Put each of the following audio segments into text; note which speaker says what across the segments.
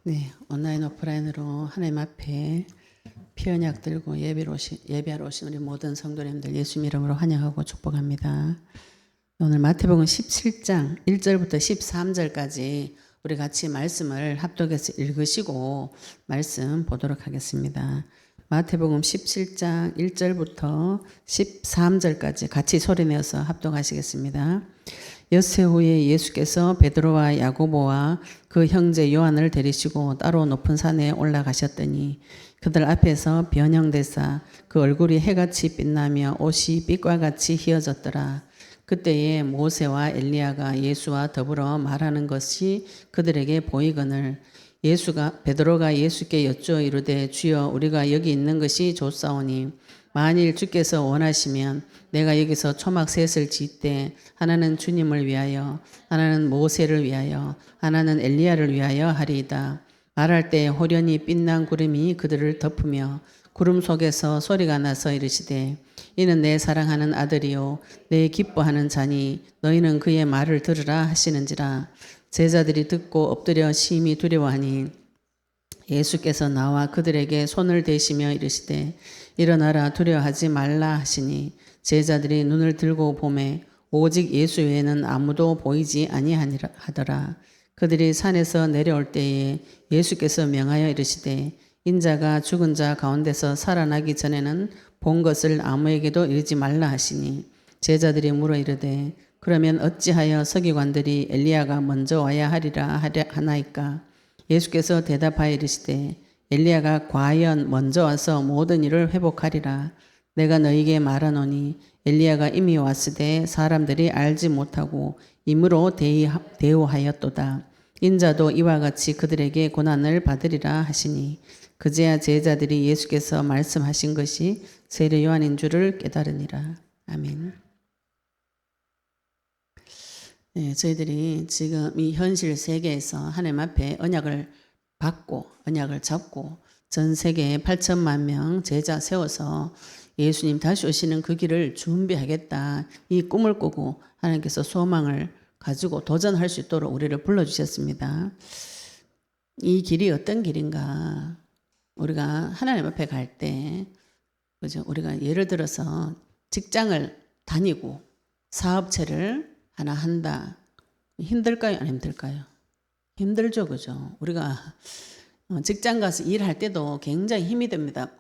Speaker 1: 네, 온라인 오프라인으로 하나님 앞에 피언약 들고 예배하러 오신 우리 모든 성도님들 예수님 이름으로 환영하고 축복합니다. 오늘 마태복음 17장 1절부터 13절까지 우리 같이 말씀을 합독해서 읽으시고 말씀 보도록 하겠습니다. 마태복음 17장 1절부터 13절까지 같이 소리내어서 합독하시겠습니다. 엿새 후에 예수께서 베드로와 야고보와 그 형제 요한을 데리시고 따로 높은 산에 올라가셨더니 그들 앞에서 변형되사 그 얼굴이 해같이 빛나며 옷이 빛과 같이 희어졌더라. 그때에 모세와 엘리야가 예수와 더불어 말하는 것이 그들에게 보이거늘 베드로가 예수께 여쭈어 이르되 주여 우리가 여기 있는 것이 좋사오니 만일 주께서 원하시면 내가 여기서 초막 셋을 짓되 하나는 주님을 위하여 하나는 모세를 위하여 하나는 엘리야를 위하여 하리이다. 말할 때 호련히 빛난 구름이 그들을 덮으며 구름 속에서 소리가 나서 이르시되 이는 내 사랑하는 아들이요 내 기뻐하는 자니 너희는 그의 말을 들으라 하시는지라. 제자들이 듣고 엎드려 심히 두려워하니 예수께서 나와 그들에게 손을 대시며 이르시되 일어나라 두려워하지 말라 하시니 제자들이 눈을 들고 보매 오직 예수 외에는 아무도 보이지 아니하더라. 그들이 산에서 내려올 때에 예수께서 명하여 이르시되 인자가 죽은 자 가운데서 살아나기 전에는 본 것을 아무에게도 이르지 말라 하시니 제자들이 물어 이르되 그러면 어찌하여 서기관들이 엘리야가 먼저 와야 하리라 하나이까. 예수께서 대답하여 이르시되 엘리야가 과연 먼저 와서 모든 일을 회복하리라. 내가 너희에게 말하노니 엘리야가 이미 왔으되 사람들이 알지 못하고 임으로 대우하였도다. 인자도 이와 같이 그들에게 고난을 받으리라 하시니 그제야 제자들이 예수께서 말씀하신 것이 세례 요한인 줄을 깨달으니라. 아멘. 네, 저희들이 지금 이 현실 세계에서 하나님 앞에 언약을 받고 언약을 잡고 전 세계에 8천만 명 제자 세워서 예수님 다시 오시는 그 길을 준비하겠다. 이 꿈을 꾸고 하나님께서 소망을 가지고 도전할 수 있도록 우리를 불러주셨습니다. 이 길이 어떤 길인가? 우리가 하나님 앞에 갈 때, 그죠? 우리가 예를 들어서 직장을 다니고 사업체를 하나 한다. 힘들까요? 안 힘들까요? 힘들죠, 그죠? 우리가 직장 가서 일할 때도 굉장히 힘이 듭니다.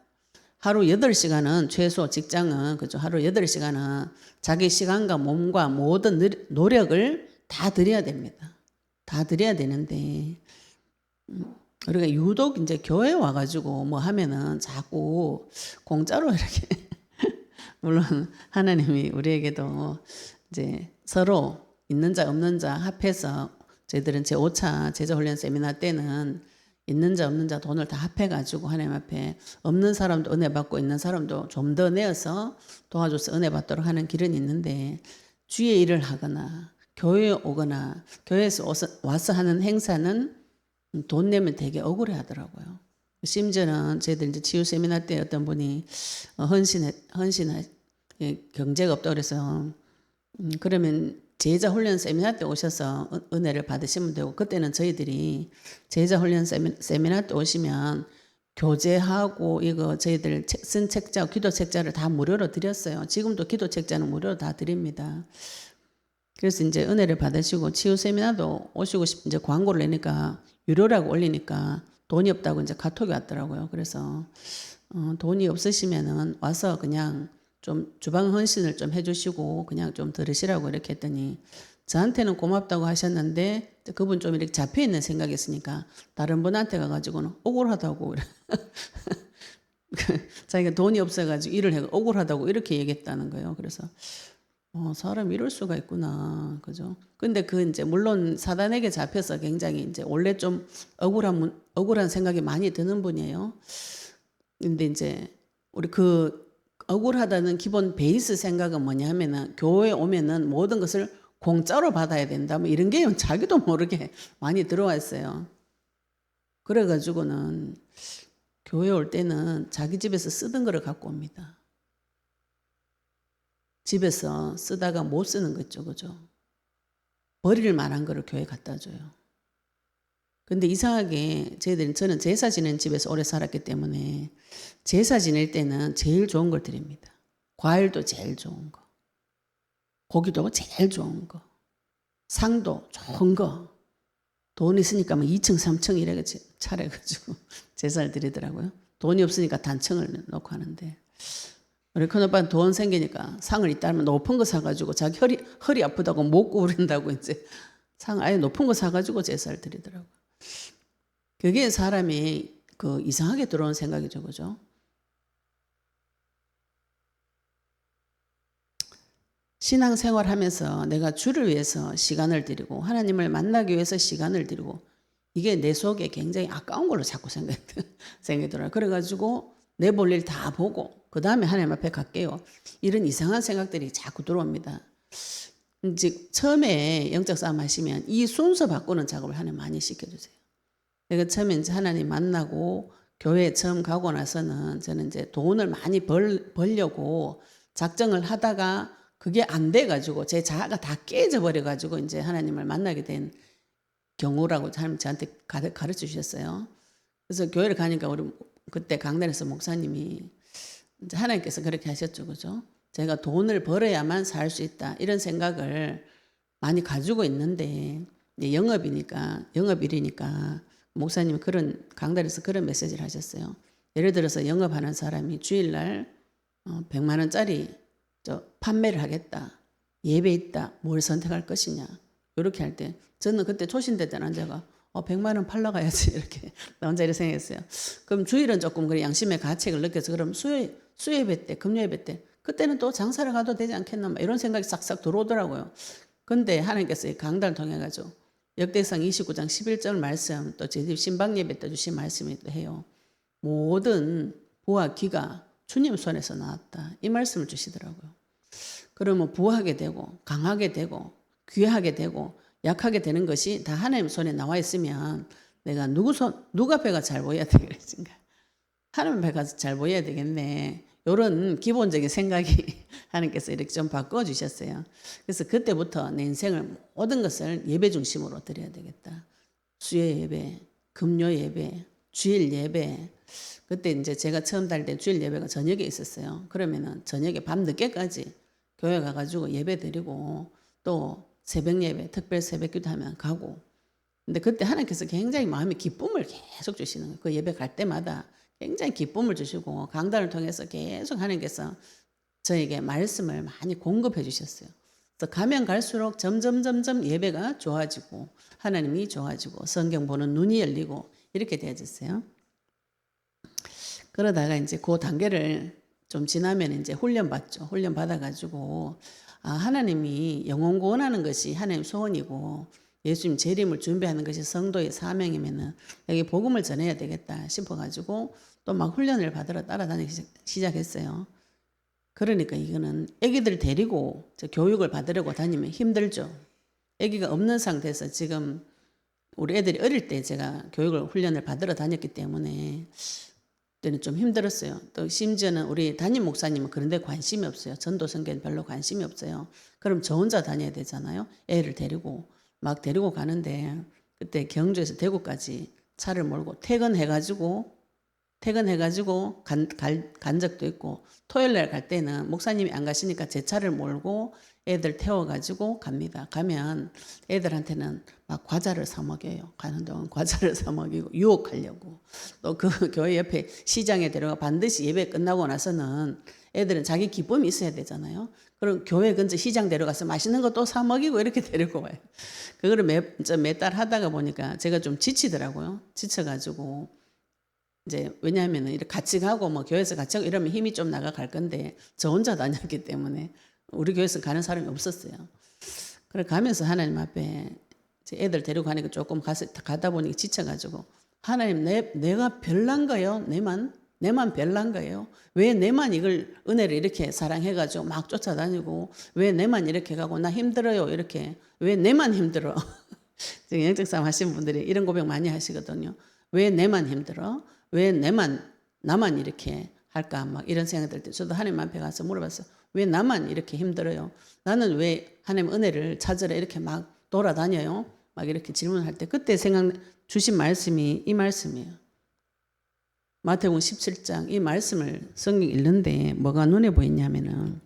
Speaker 1: 하루 8시간은 최소 직장은, 그죠? 하루 8시간은 자기 시간과 몸과 모든 노력을 다 드려야 됩니다. 다 드려야 되는데, 우리가 유독 이제 교회 와가지고 뭐 하면은 자꾸 공짜로 이렇게, 물론 하나님이 우리에게도 이제 서로 있는 자 없는 자 합해서 저희들은 제5차 제자훈련 세미나 때는 있는 자 없는 자 돈을 다 합해가지고 하나님 앞에 없는 사람도 은혜 받고 있는 사람도 좀 더 내어서 도와줘서 은혜 받도록 하는 길은 있는데 주의 일을 하거나 교회에 오거나 교회에서 와서 하는 행사는 돈 내면 되게 억울해 하더라고요. 심지어는 저희들 이제 치유 세미나 때 어떤 분이 헌신해 경제가 없다고 그래서 그러면 제자 훈련 세미나 때 오셔서 은혜를 받으시면 되고 그때는 저희들이 제자 훈련 세미나 때 오시면 교재하고 이거 저희들 쓴 책자, 기도 책자를 다 무료로 드렸어요. 지금도 기도 책자는 무료로 다 드립니다. 그래서 이제 은혜를 받으시고 치유 세미나도 오시고 이제 광고를 내니까 유료라고 올리니까 돈이 없다고 이제 카톡이 왔더라고요. 그래서 돈이 없으시면은 와서 그냥 좀 주방 헌신을 좀 해주시고 그냥 좀 들으시라고 이렇게 했더니 저한테는 고맙다고 하셨는데 그분 좀 이렇게 잡혀 있는 생각이 있으니까 다른 분한테 가가지고는 억울하다고 자기가 돈이 없어가지고 일을 해 억울하다고 이렇게 얘기했다는 거예요. 그래서 사람 이럴 수가 있구나, 그죠? 근데 그 이제 물론 사단에게 잡혀서 굉장히 이제 원래 좀 억울한 생각이 많이 드는 분이에요. 근데 이제 우리 그 억울하다는 기본 베이스 생각은 뭐냐면은 교회에 오면은 모든 것을 공짜로 받아야 된다. 뭐 이런 게 자기도 모르게 많이 들어와 있어요. 그래가지고는 교회 올 때는 자기 집에서 쓰던 거를 갖고 옵니다. 집에서 쓰다가 못 쓰는 거 있죠, 그죠? 버릴 만한 거를 교회 갖다 줘요. 근데 이상하게 저는 제사 지낸 집에서 오래 살았기 때문에 제사 지낼 때는 제일 좋은 걸 드립니다. 과일도 제일 좋은 거, 고기도 제일 좋은 거, 상도 좋은 거. 돈 있으니까 뭐 2층, 3층 이래 차려가지고 제사를 드리더라고요. 돈이 없으니까 단층을 놓고 하는데, 우리 큰오빠는 돈 생기니까 상을 있다면 높은 거 사가지고 자기 허리 아프다고 못 구부린다고 이제 상 아예 높은 거 사가지고 제사를 드리더라고요. 그게 사람이 그 이상하게 들어온 생각이죠, 그죠? 신앙생활 하면서 내가 주를 위해서 시간을 드리고 하나님을 만나기 위해서 시간을 드리고 이게 내 속에 굉장히 아까운 걸로 자꾸 생각이 들어요. 그래가지고 내 볼 일 다 보고 그 다음에 하나님 앞에 갈게요. 이런 이상한 생각들이 자꾸 들어옵니다. 즉 처음에 영적 싸움 하시면 이 순서 바꾸는 작업을 하나님 많이 시켜주세요. 내가 처음에 이제 하나님 만나고 교회에 처음 가고 나서는 저는 이제 돈을 많이 벌려고 작정을 하다가 그게 안 돼가지고 제 자아가 다 깨져버려가지고 이제 하나님을 만나게 된 경우라고 하나님 저한테 가르쳐 주셨어요. 그래서 교회를 가니까 우리 그때 강단에서 목사님이 이제 하나님께서 그렇게 하셨죠, 그죠? 제가 돈을 벌어야만 살 수 있다 이런 생각을 많이 가지고 있는데 영업일이니까 목사님이 그런 강단에서 그런 메시지를 하셨어요. 예를 들어서 영업하는 사람이 주일날 100만 원짜리 판매를 하겠다. 예배 있다. 뭘 선택할 것이냐. 이렇게 할 때 저는 그때 초신대 때는 제가 100만 원 팔러 가야지 이렇게 나 혼자 이렇게 생각했어요. 그럼 주일은 조금 그래 양심의 가책을 느껴서 그럼 수요예배 때, 금요예배 때 그때는 또 장사를 가도 되지 않겠나 이런 생각이 싹싹 들어오더라고요. 근데 하나님께서 이 강단을 통해 가지고 역대상 29장 11절 말씀 또 제 집 신방예배 때 주신 말씀이 해요. 모든 부와 기가 주님 손에서 나왔다. 이 말씀을 주시더라고요. 그러면 부하게 되고 강하게 되고 귀하게 되고 약하게 되는 것이 다 하나님 손에 나와 있으면 내가 누가 배가 잘 보여야 되겠는가? 하나님 배가 잘 보여야 되겠네. 이런 기본적인 생각이 하나님께서 이렇게 좀 바꿔주셨어요. 그래서 그때부터 내 인생을 모든 것을 예배 중심으로 드려야 되겠다. 수요 예배, 금요 예배, 주일 예배. 그때 이제 제가 처음 다닐 때 주일 예배가 저녁에 있었어요. 그러면은 저녁에 밤 늦게까지 교회 가가지고 예배 드리고 또 새벽 예배, 특별 새벽 기도 하면 가고. 근데 그때 하나님께서 굉장히 마음에 기쁨을 계속 주시는 거예요. 그 예배 갈 때마다 굉장히 기쁨을 주시고 강단을 통해서 계속 하나님께서 저에게 말씀을 많이 공급해 주셨어요. 그래서 가면 갈수록 점점 예배가 좋아지고 하나님이 좋아지고 성경 보는 눈이 열리고 이렇게 되어졌어요. 그러다가 이제 그 단계를 좀 지나면 이제 훈련 받죠. 훈련 받아가지고 하나님이 영혼 구원하는 것이 하나님 소원이고 예수님 재림을 준비하는 것이 성도의 사명이면은 여기 복음을 전해야 되겠다 싶어가지고 또 막 훈련을 받으러 따라다니기 시작했어요. 그러니까 이거는 아기들 데리고 교육을 받으려고 다니면 힘들죠. 아기가 없는 상태에서 지금 우리 애들이 어릴 때 제가 교육을 훈련을 받으러 다녔기 때문에 그때는 좀 힘들었어요. 또 심지어는 우리 담임 목사님은 그런 데 관심이 없어요. 전도 선교는 별로 관심이 없어요. 그럼 저 혼자 다녀야 되잖아요. 애를 데리고 막 데리고 가는데 그때 경주에서 대구까지 차를 몰고 퇴근해가지고 간 적도 있고 토요일 날 갈 때는 목사님이 안 가시니까 제 차를 몰고 애들 태워가지고 갑니다. 가면 애들한테는 막 과자를 사 먹여요. 가는 동안 과자를 사 먹이고 유혹하려고. 또 그 교회 옆에 시장에 데려가 반드시 예배 끝나고 나서는 애들은 자기 기쁨이 있어야 되잖아요. 그럼 교회 근처 시장 데려가서 맛있는 거 또 사 먹이고 이렇게 데리고 와요. 그거를 몇 달 하다가 보니까 제가 좀 지치더라고요. 지쳐가지고 이제 왜냐하면 이렇게 같이 가고 뭐 교회에서 같이 가고 이러면 힘이 좀 나갈 건데 저 혼자 다녔기 때문에 우리 교회에서 가는 사람이 없었어요. 그래 가면서 하나님 앞에 애들 데리고 가니까 조금 가다 보니까 지쳐가지고 하나님 내가 별난 거예요? 내만 별난 거예요? 왜 내만 이걸 은혜를 이렇게 사랑해가지고 막 쫓아다니고 왜 내만 이렇게 가고 나 힘들어요 이렇게 왜 내만 힘들어? 지금 영적 싸움 하시는 분들이 이런 고백 많이 하시거든요. 왜 내만 힘들어? 왜 나만 이렇게 할까? 막 이런 생각이 들 때 저도 하나님 앞에 가서 물어봤어요. 왜 나만 이렇게 힘들어요? 나는 왜 하나님 은혜를 찾으러 이렇게 막 돌아다녀요? 막 이렇게 질문할 때 그때 생각 주신 말씀이 이 말씀이에요. 마태복음 17장 이 말씀을 성경 읽는데 뭐가 눈에 보이냐면은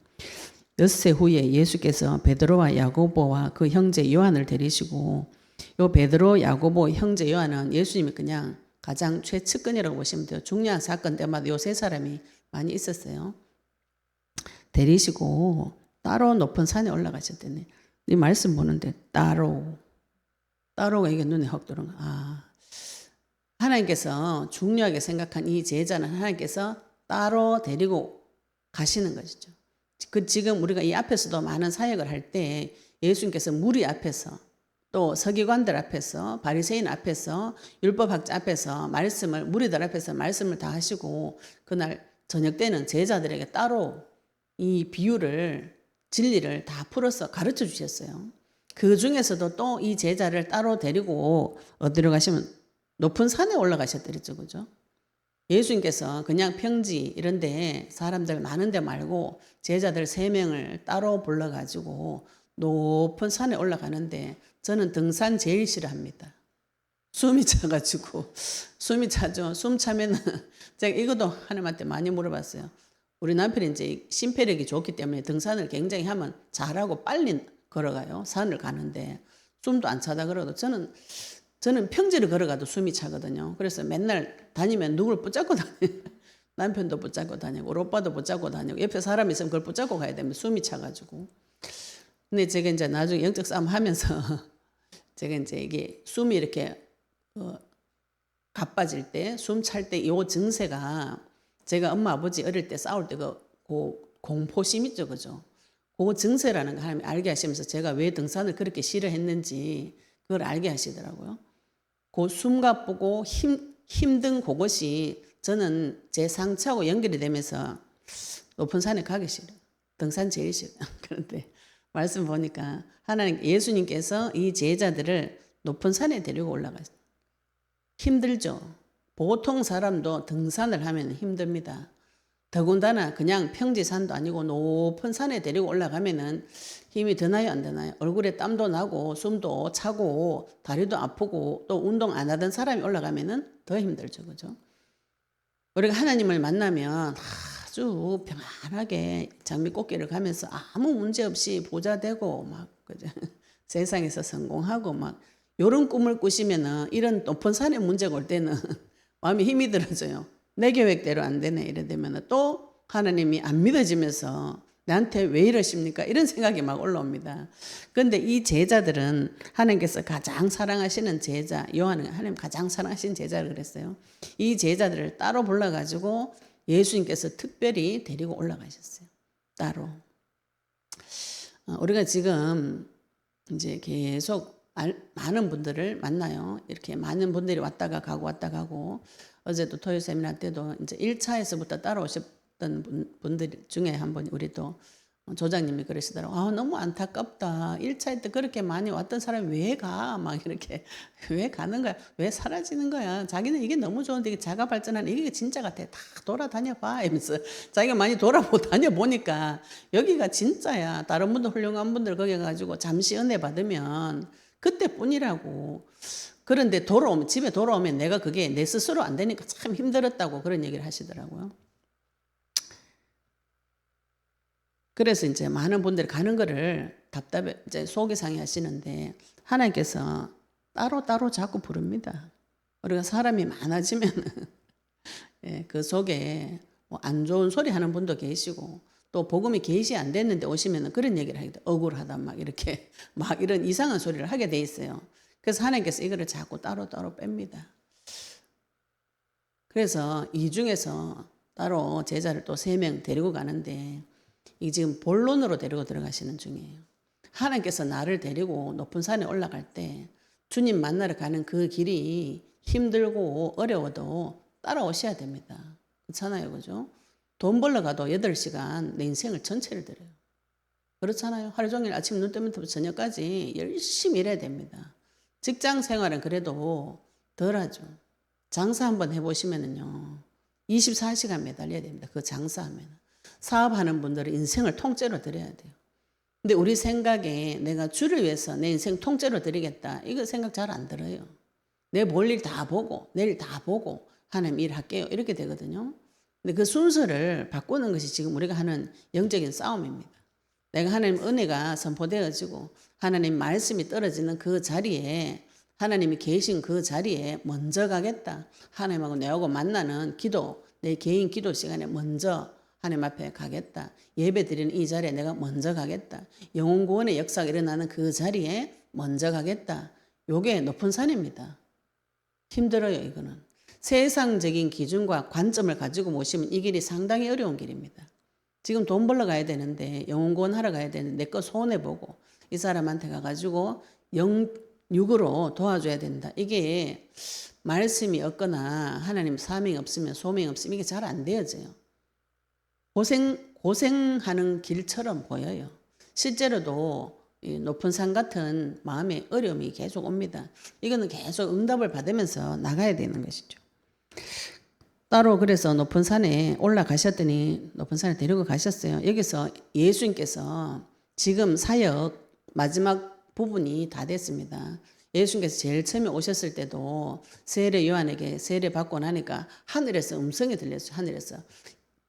Speaker 1: 엿새 후에 예수께서 베드로와 야고보와 그 형제 요한을 데리시고 요 베드로, 야고보, 형제 요한은 예수님이 그냥 가장 최측근이라고 보시면 돼요. 중요한 사건 때마다 요 세 사람이 많이 있었어요. 데리시고 따로 높은 산에 올라가셨더니 이 말씀 보는데 따로가 이게 눈에 확 들어온 거야. 하나님께서 중요하게 생각한 이 제자는 하나님께서 따로 데리고 가시는 것이죠. 지금 우리가 이 앞에서도 많은 사역을 할 때 예수님께서 무리 앞에서 또 서기관들 앞에서 바리새인 앞에서 율법학자 앞에서 무리들 앞에서 말씀을 다 하시고 그날 저녁 때는 제자들에게 따로 이 비유를 진리를 다 풀어서 가르쳐 주셨어요. 그 중에서도 또 이 제자를 따로 데리고 어디로 가시면 높은 산에 올라가셨더랬죠. 그죠? 예수님께서 그냥 평지 이런데 사람들 많은데 말고 제자들 3명을 따로 불러가지고 높은 산에 올라가는데 저는 등산 제일 싫어합니다. 숨이 차가지고 숨이 차죠. 숨 차면은 제가 이것도 하나님한테 많이 물어봤어요. 우리 남편이 이제 심폐력이 좋기 때문에 등산을 굉장히 하면 잘하고 빨리 걸어가요. 산을 가는데 숨도 안 차다 그러고 저는 평지를 걸어가도 숨이 차거든요. 그래서 맨날 다니면 누굴 붙잡고 다녀요. 남편도 붙잡고 다니고 우리 오빠도 붙잡고 다니고 옆에 사람이 있으면 그걸 붙잡고 가야 되면 숨이 차가지고. 근데 제가 이제 나중에 영적 싸움 하면서 제가 이제 이게 숨이 이렇게 가빠질 때, 숨 찰 때 이 증세가 제가 엄마 아버지 어릴 때 싸울 때 그 공포심 있죠, 그죠? 그 증세라는 거 하나님이 알게 하시면서 제가 왜 등산을 그렇게 싫어했는지 그걸 알게 하시더라고요. 그 숨가쁘고 힘든 그것이 저는 제 상처하고 연결이 되면서 높은 산에 가기 싫어요. 등산 제일 싫어요. 그런데 말씀 보니까 하나님 예수님께서 이 제자들을 높은 산에 데리고 올라가셨어요. 힘들죠. 보통 사람도 등산을 하면 힘듭니다. 더군다나 그냥 평지산도 아니고 높은 산에 데리고 올라가면은 힘이 드나요, 안 드나요? 얼굴에 땀도 나고 숨도 차고 다리도 아프고 또 운동 안 하던 사람이 올라가면은 더 힘들죠, 그죠? 우리가 하나님을 만나면 아주 평안하게 장미꽃길을 가면서 아무 문제 없이 부자 되고 막 그죠? 세상에서 성공하고 막 이런 꿈을 꾸시면은 이런 높은 산에 문제가 올 때는 마음이 힘이 들어져요. 내 계획대로 안 되네 이래 되면 또 하나님이 안 믿어지면서 나한테 왜 이러십니까? 이런 생각이 막 올라옵니다. 그런데 이 제자들은 하나님께서 가장 사랑하시는 제자, 요한은 하나님 가장 사랑하시는 제자를 그랬어요. 이 제자들을 따로 불러가지고 예수님께서 특별히 데리고 올라가셨어요. 따로. 우리가 지금 이제 계속 많은 분들을 만나요. 이렇게 많은 분들이 왔다가 가고 어제도 토요 세미나 때도 이제 1차에서부터 따라오셨던 분들 중에 한 분 우리 또 조장님이 그러시더라고요. 너무 안타깝다. 1차 때 그렇게 많이 왔던 사람이 왜 가? 막 이렇게 왜 가는 거야? 왜 사라지는 거야? 자기는 이게 너무 좋은데 이게 자가 발전하는 이게 진짜 같아. 다 돌아다녀 봐. 이러면서 자기가 많이 다녀 보니까 여기가 진짜야. 다른 분들 훌륭한 분들 거기 가가지고 잠시 은혜 받으면 그때뿐이라고. 그런데 집에 돌아오면 내가 그게 내 스스로 안 되니까 참 힘들었다고 그런 얘기를 하시더라고요. 그래서 이제 많은 분들이 가는 거를 답답해, 이제 속이 상해 하시는데 하나님께서 따로 자꾸 부릅니다. 우리가 사람이 많아지면 예, 그 속에 뭐 안 좋은 소리 하는 분도 계시고 또 복음이 계시 안 됐는데 오시면 그런 얘기를 하게 돼. 억울하다 막 이렇게 막 이런 이상한 소리를 하게 돼 있어요. 그래서 하나님께서 이거를 자꾸 따로 뺍니다. 그래서 이 중에서 따로 제자를 또 3명 데리고 가는데 이 지금 본론으로 데리고 들어가시는 중이에요. 하나님께서 나를 데리고 높은 산에 올라갈 때 주님 만나러 가는 그 길이 힘들고 어려워도 따라오셔야 됩니다. 그렇잖아요. 그죠? 돈 벌러 가도 8시간 내 인생을 전체를 들여요. 그렇잖아요. 하루 종일 아침 눈 뜨면 저녁까지 열심히 일해야 됩니다. 직장 생활은 그래도 덜하죠. 장사 한번 해보시면은요. 24시간 매달려야 됩니다. 그 장사하면. 사업하는 분들은 인생을 통째로 드려야 돼요. 근데 우리 생각에 내가 주를 위해서 내 인생 통째로 드리겠다. 이거 생각 잘 안 들어요. 내 볼 일 다 보고 내일 다 보고 하나님 일할게요. 이렇게 되거든요. 근데 그 순서를 바꾸는 것이 지금 우리가 하는 영적인 싸움입니다. 내가 하나님 은혜가 선포되어지고 하나님 말씀이 떨어지는 그 자리에 하나님이 계신 그 자리에 먼저 가겠다. 하나님하고 내하고 만나는 기도, 내 개인 기도 시간에 먼저 하나님 앞에 가겠다. 예배 드리는 이 자리에 내가 먼저 가겠다. 영혼 구원의 역사가 일어나는 그 자리에 먼저 가겠다. 요게 높은 산입니다. 힘들어요, 이거는. 세상적인 기준과 관점을 가지고 모시면 이 길이 상당히 어려운 길입니다. 지금 돈 벌러 가야 되는데 영혼 구원 하러 가야 되는데 내 거 손해보고 이 사람한테 가가지고 육으로 도와줘야 된다. 이게 말씀이 없거나 하나님 사명이 없으면 소명이 없으면 이게 잘 안 되어져요. 고생하는 길처럼 보여요. 실제로도 이 높은 산 같은 마음의 어려움이 계속 옵니다. 이거는 계속 응답을 받으면서 나가야 되는 것이죠. 따로 그래서 높은 산에 올라가셨더니 높은 산에 데리고 가셨어요. 여기서 예수님께서 지금 사역 마지막 부분이 다 됐습니다. 예수님께서 제일 처음에 오셨을 때도 세례 요한에게 세례 받고 나니까 하늘에서 음성이 들렸어요. 하늘에서.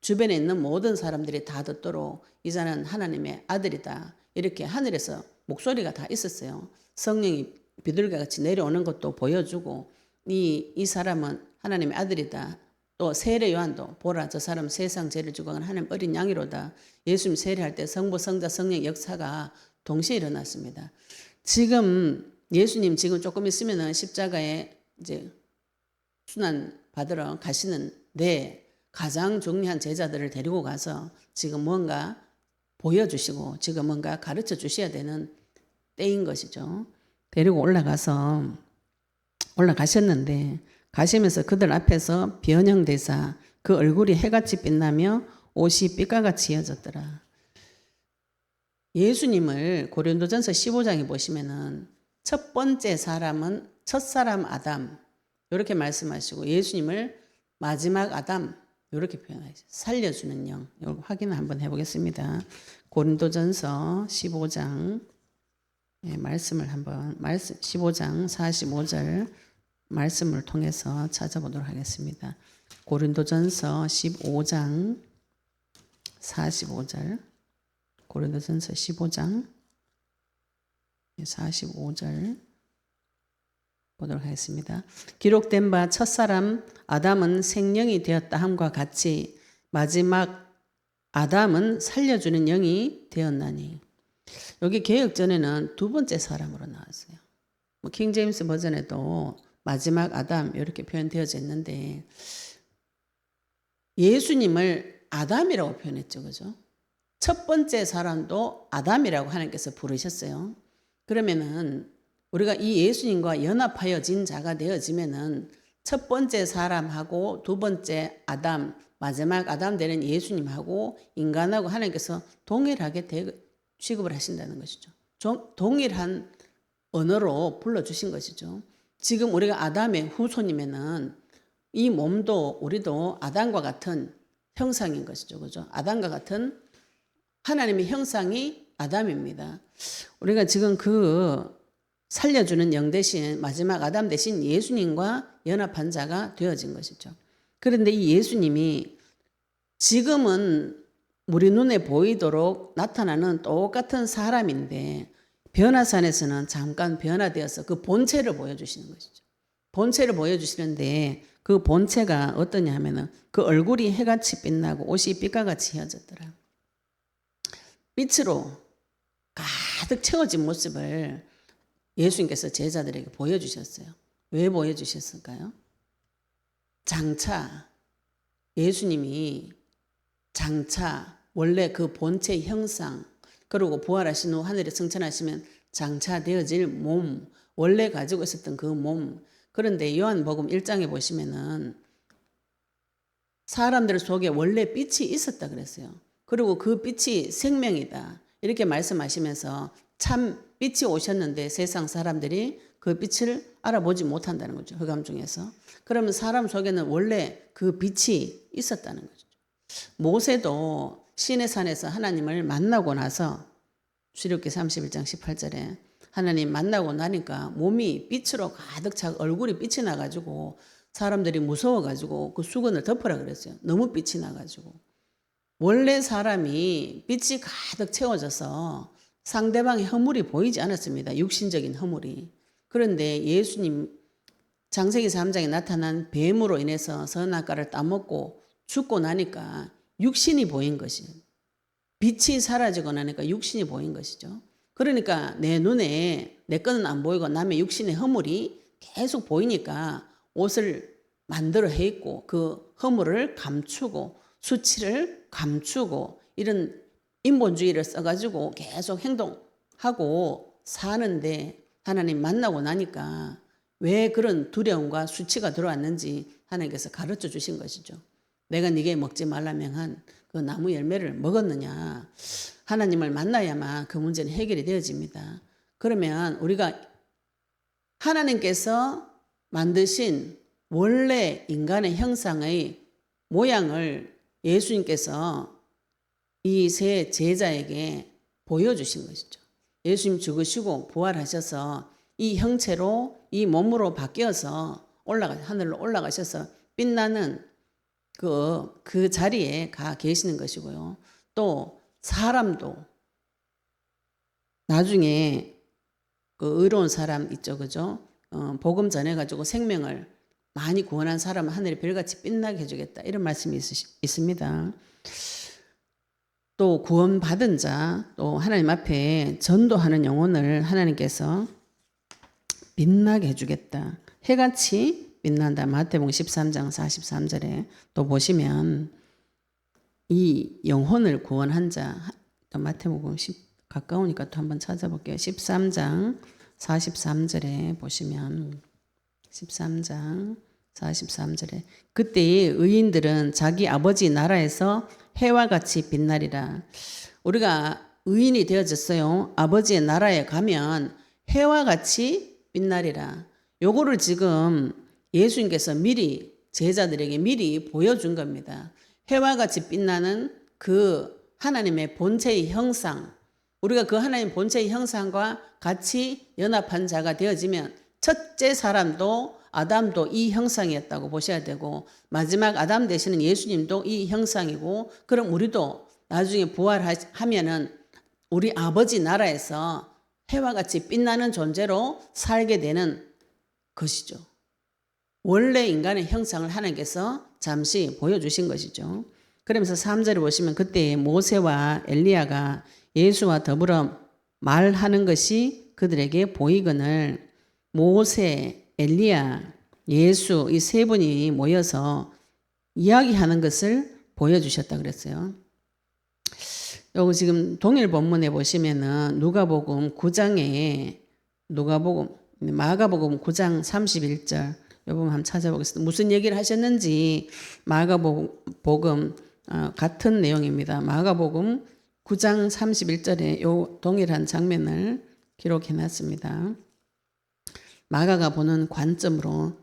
Speaker 1: 주변에 있는 모든 사람들이 다 듣도록 이 자는 하나님의 아들이다. 이렇게 하늘에서 목소리가 다 있었어요. 성령이 비둘기같이 내려오는 것도 보여주고 이 사람은 하나님의 아들이다. 또 세례 요한도 보라 저 사람 세상 죄를 지고 간 하나님 어린 양이로다. 예수님 세례할 때 성부 성자 성령 역사가 동시에 일어났습니다. 지금 예수님 지금 조금 있으면은 십자가에 이제 순환 받으러 가시는데 가장 중요한 제자들을 데리고 가서 지금 뭔가 보여주시고 지금 뭔가 가르쳐 주셔야 되는 때인 것이죠. 데리고 올라가셨는데 가시면서 그들 앞에서 변형되사 그 얼굴이 해같이 빛나며 옷이 빛과같이 이어졌더라. 예수님을 고린도전서 15장에 보시면은 첫 번째 사람은 첫사람 아담 이렇게 말씀하시고 예수님을 마지막 아담 이렇게 표현하시죠. 살려주는 영. 이걸 확인을 한번 해보겠습니다. 고린도전서 15장 말씀을 한번 15장 45절 말씀을 통해서 찾아보도록 하겠습니다. 고린도전서 15장 45절 고린도전서 15장 45절 보도록 하겠습니다. 기록된 바 첫사람 아담은 생명이 되었다 함과 같이 마지막 아담은 살려주는 영이 되었나니. 여기 개역전에는 두 번째 사람으로 나왔어요. 킹제임스 버전에도 마지막 아담 이렇게 표현되어져 있는데 예수님을 아담이라고 표현했죠. 그죠? 첫 번째 사람도 아담이라고 하나님께서 부르셨어요. 그러면은 우리가 이 예수님과 연합하여진 자가 되어지면은 첫 번째 사람하고 두 번째 아담, 마지막 아담 되는 예수님하고 인간하고 하나님께서 동일하게 취급을 하신다는 것이죠. 동일한 언어로 불러주신 것이죠. 지금 우리가 아담의 후손이면은 이 몸도 우리도 아담과 같은 형상인 것이죠. 그죠? 아담과 같은 하나님의 형상이 아담입니다. 우리가 지금 그 살려주는 영 대신 마지막 아담 대신 예수님과 연합한 자가 되어진 것이죠. 그런데 이 예수님이 지금은 우리 눈에 보이도록 나타나는 똑같은 사람인데 변화산에서는 잠깐 변화되어서 그 본체를 보여주시는 것이죠. 본체를 보여주시는데 그 본체가 어떠냐 하면은 그 얼굴이 해같이 빛나고 옷이 빛과 같이 헤어졌더라. 빛으로 가득 채워진 모습을 예수님께서 제자들에게 보여주셨어요. 왜 보여주셨을까요? 장차 예수님이 장차 원래 그 본체 형상 그리고 부활하신 후 하늘에 승천하시면 장차 되어질 몸 원래 가지고 있었던 그 몸 그런데 요한복음 1장에 보시면은 사람들 속에 원래 빛이 있었다 그랬어요. 그리고 그 빛이 생명이다 이렇게 말씀하시면서 참 빛이 오셨는데 세상 사람들이 그 빛을 알아보지 못한다는 거죠. 흑암 중에서. 그러면 사람 속에는 원래 그 빛이 있었다는 거죠. 모세도 시내산에서 하나님을 만나고 나서 출애굽기 31장 18절에 하나님 만나고 나니까 몸이 빛으로 가득 차고 얼굴이 빛이 나가지고 사람들이 무서워가지고 그 수건을 덮으라 그랬어요. 너무 빛이 나가지고. 원래 사람이 빛이 가득 채워져서 상대방의 허물이 보이지 않았습니다. 육신적인 허물이. 그런데 예수님 창세기 3장에 나타난 뱀으로 인해서 선악과를 따먹고 죽고 나니까 육신이 보인 것이에요. 빛이 사라지고 나니까 육신이 보인 것이죠. 그러니까 내 눈에 내 거는 안 보이고 남의 육신의 허물이 계속 보이니까 옷을 만들어 해 입고 그 허물을 감추고 수치를 감추고 이런 인본주의를 써가지고 계속 행동하고 사는데 하나님 만나고 나니까 왜 그런 두려움과 수치가 들어왔는지 하나님께서 가르쳐 주신 것이죠. 내가 네게 먹지 말라 명한 그 나무 열매를 먹었느냐. 하나님을 만나야만 그 문제는 해결이 되어집니다. 그러면 우리가 하나님께서 만드신 원래 인간의 형상의 모양을 예수님께서 이 세 제자에게 보여주신 것이죠. 예수님 죽으시고 부활하셔서 이 형체로 이 몸으로 바뀌어서 하늘로 올라가셔서 빛나는 그 자리에 가 계시는 것이고요. 또 사람도 나중에 그 의로운 사람 있죠, 그죠? 복음 전해가지고 생명을 많이 구원한 사람은 하늘이 별같이 빛나게 해주겠다. 이런 말씀이 있습니다. 또 구원받은 자, 또 하나님 앞에 전도하는 영혼을 하나님께서 빛나게 해주겠다. 해같이 빛난다. 마태복음 13장 43절에 또 보시면 이 영혼을 구원한 자, 마태복음 가까우니까 또 한번 찾아볼게요. 13장 43절에 보시면 13장 43절에 그때의 의인들은 자기 아버지 나라에서 해와 같이 빛나리라. 우리가 의인이 되어졌어요. 아버지의 나라에 가면 해와 같이 빛나리라. 요거를 지금 예수님께서 미리 제자들에게 미리 보여준 겁니다. 해와 같이 빛나는 그 하나님의 본체의 형상, 우리가 그 하나님 본체의 형상과 같이 연합한 자가 되어지면 첫째 사람도 아담도 이 형상이었다고 보셔야 되고 마지막 아담 되시는 예수님도 이 형상이고 그럼 우리도 나중에 부활하면은 우리 아버지 나라에서 해와 같이 빛나는 존재로 살게 되는 것이죠. 원래 인간의 형상을 하나님께서 잠시 보여주신 것이죠. 그러면서 3절에 보시면 그때 모세와 엘리야가 예수와 더불어 말하는 것이 그들에게 보이거늘 모세, 엘리야, 예수 이 세 분이 모여서 이야기하는 것을 보여주셨다 그랬어요. 여기 지금 동일 본문에 보시면은 누가복음 9장에 마가복음 9장 31절 이 부분 한번 찾아보겠습니다. 무슨 얘기를 하셨는지 마가복음 같은 내용입니다. 마가복음 9장 31절에 요 동일한 장면을 기록해 놨습니다. 마가가 보는 관점으로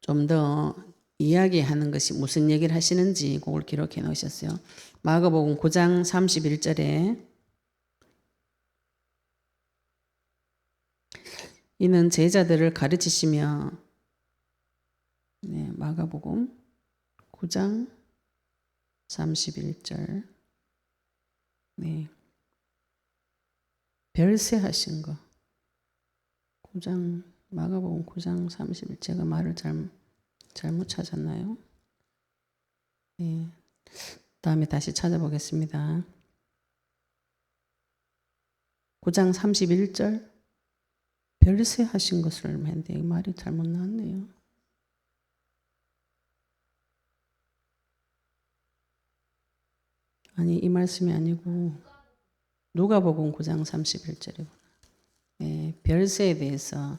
Speaker 1: 좀 더 이야기하는 것이 무슨 얘기를 하시는지 그걸 기록해 놓으셨어요. 마가복음 9장 31절에 이는 제자들을 가르치시며 마가복음 9장 31절 별세하신 거 마가복음 9장 31 제가 말을 잘못 찾았나요? 다음에 다시 찾아보겠습니다. 9장 31절 별세하신 것을 했는데 이 말이 잘못 나왔네요. 아니 이 말씀이 아니고 누가복음 9장 31절이구나. 별세에 대해서